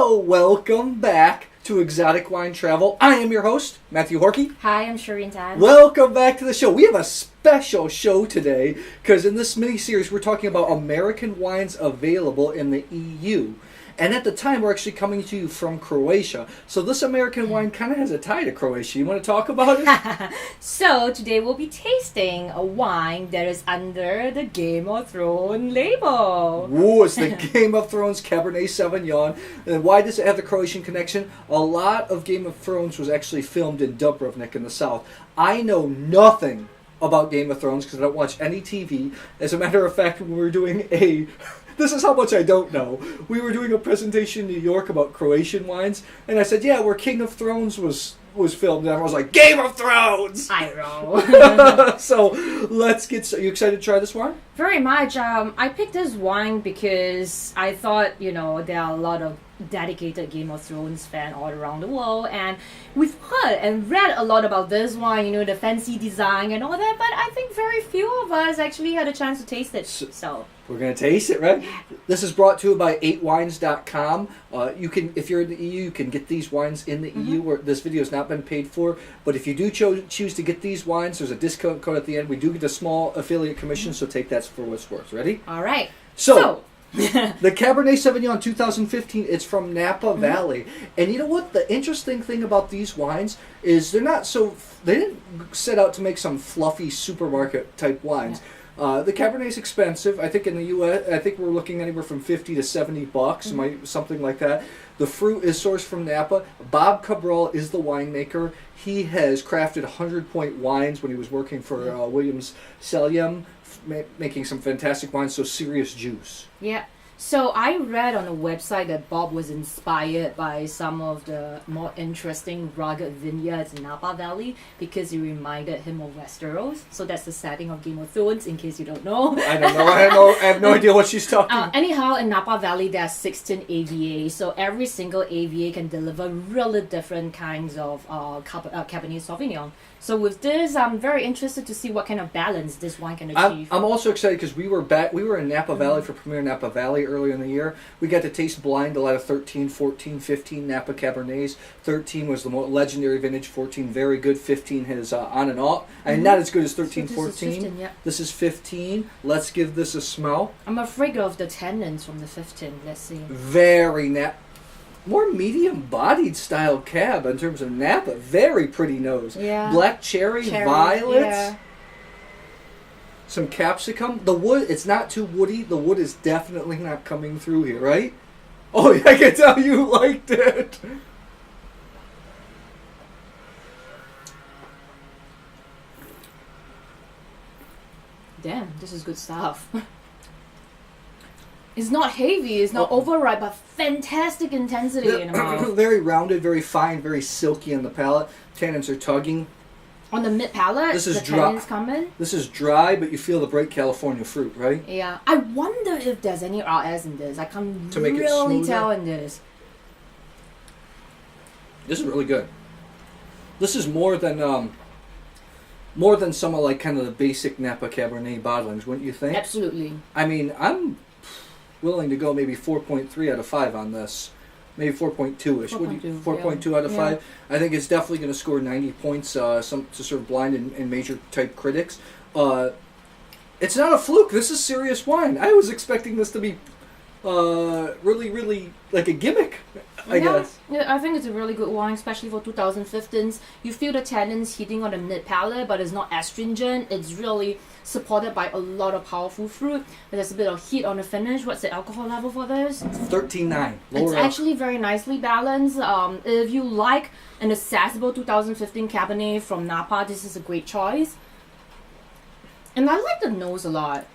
So, welcome back to Exotic Wine Travel. I am your host, Matthew Horkey. Hi, I'm Shireen Tan. Welcome back to the show. We have a special show today because in this mini-series we're talking about American wines available in the EU. And at the time, we're actually coming to you from Croatia. So this American wine kind of has a tie to Croatia. You want to talk about it? So today we'll be tasting a wine that is under the Game of Thrones label. Ooh, it's the Game of Thrones Cabernet Sauvignon. And why does it have the Croatian connection? A lot of Game of Thrones was actually filmed in Dubrovnik in the south. I know nothing about Game of Thrones because I don't watch any TV. As a matter of fact, when we were doing this is how much I don't know. We were doing a presentation in New York about Croatian wines, and I said, yeah, where King of Thrones was filmed, and I was like, Game of Thrones! I know. So, let's get... Are you excited to try this wine? Very much. I picked this wine because I thought, there are a lot of dedicated Game of Thrones fan all around the world, and we've heard and read a lot about this wine, the fancy design and all that, but I think very few of us actually had a chance to taste it. So we're going to taste it, right? This is brought to you by 8wines.com. You can, if you're in the EU, you can get these wines in the EU, where this video has not been paid for. But if you do choose to get these wines, there's a discount code at the end. We do get a small affiliate commission, so take that for what's worth. Ready? All right. So the Cabernet Sauvignon 2015, it's from Napa Valley. And you know what? The interesting thing about these wines is they didn't set out to make some fluffy supermarket type wines. Yeah. The Cabernet's expensive. I think in the U.S., I think we're looking anywhere from $50 to $70, something like that. The fruit is sourced from Napa. Bob Cabral is the winemaker. He has crafted 100-point wines when he was working for Williams Cellium, making some fantastic wines, so serious juice. Yeah. So I read on the website that Bob was inspired by some of the more interesting rugged vineyards in Napa Valley because it reminded him of Westeros. So that's the setting of Game of Thrones, in case you don't know. I don't know. I have no idea what she's talking about. Anyhow, in Napa Valley, there are 16 AVA. So every single AVA can deliver really different kinds of Cabernet Sauvignon. So with this, I'm very interested to see what kind of balance this wine can achieve. I'm also excited because we were in Napa Valley for Premier Napa Valley earlier in the year. We got to taste blind a lot of 13, 14, 15 Napa Cabernets. 13 was the more legendary vintage. 14 very good. 15 has on and off. And not as good as 13, So 14. this is 15, yeah. This is 15. Let's give this a smell. I'm afraid of the tannins from the 15. Let's see. Very more medium-bodied style cab in terms of Napa. Very pretty nose. Yeah. Black cherry violets. Yeah. Some capsicum. The wood, it's not too woody. The wood is definitely not coming through here, right? Oh, yeah, I can tell you liked it. Damn, this is good stuff. It's not heavy, it's not overripe, but fantastic intensity in the mouth. Very rounded, very fine, very silky on the palate. Tannins are tugging. On the mid palate, This is the dry. tannins come in. This is dry, but you feel the bright California fruit, right? Yeah, I wonder if there's any RS in this. I can't To make it really smoother? tell in this. This is really good. This is more than some of like kind of the basic Napa Cabernet bottlings, wouldn't you think? Absolutely. I mean, I'm willing to go maybe 4.3 out of 5 on this. Maybe 4.2-ish. 4.2, 4.2 out of 5. I think it's definitely going to score 90 points to sort of blind and major type critics. It's not a fluke. This is serious wine. I was expecting this to be really, really like a gimmick, I guess. Yeah, I think it's a really good wine, especially for 2015s. You feel the tannins hitting on the mid palate, but it's not astringent. It's really supported by a lot of powerful fruit. There's a bit of heat on the finish. What's the alcohol level for this? 13.9. It's actually very nicely balanced. If you like an accessible 2015 Cabernet from Napa, this is a great choice. And I like the nose a lot.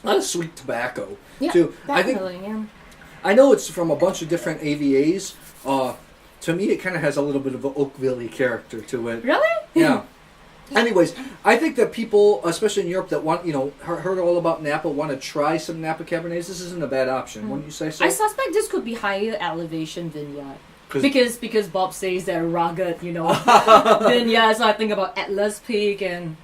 A lot of sweet tobacco, Yeah, too. definitely, I know it's from a bunch of different AVAs. To me, it kind of has a little bit of an Oakville-y character to it. Really? Yeah. Anyways, I think that people, especially in Europe, that want, heard all about Napa, want to try some Napa Cabernets. This isn't a bad option, wouldn't you say so? I suspect this could be higher elevation vineyard. Because Bob says they're rugged, vineyard. So I think about Atlas Peak and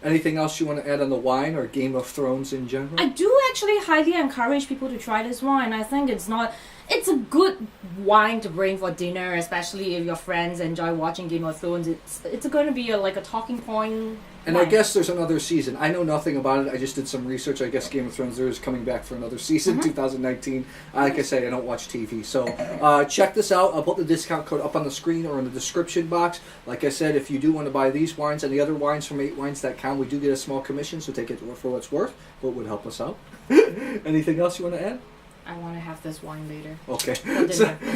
Anything else you want to add on the wine or Game of Thrones in general? I do actually highly encourage people to try this wine. I think it's a good wine to bring for dinner, especially if your friends enjoy watching Game of Thrones. It's going to be like a talking point. And I guess there's another season. I know nothing about it. I just did some research. I guess Game of Thrones is coming back for another season, 2019. Like I say, I don't watch TV. So check this out. I'll put the discount code up on the screen or in the description box. Like I said, if you do want to buy these wines and the other wines from 8wines.com, we do get a small commission, so take it for what it's worth. But it would help us out. Anything else you want to add? I want to have this wine later. Okay.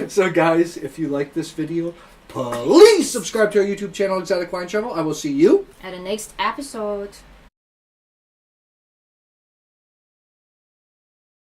So guys, if you like this video, please subscribe to our YouTube channel, Exotic Wine Travel. I will see you at the next episode.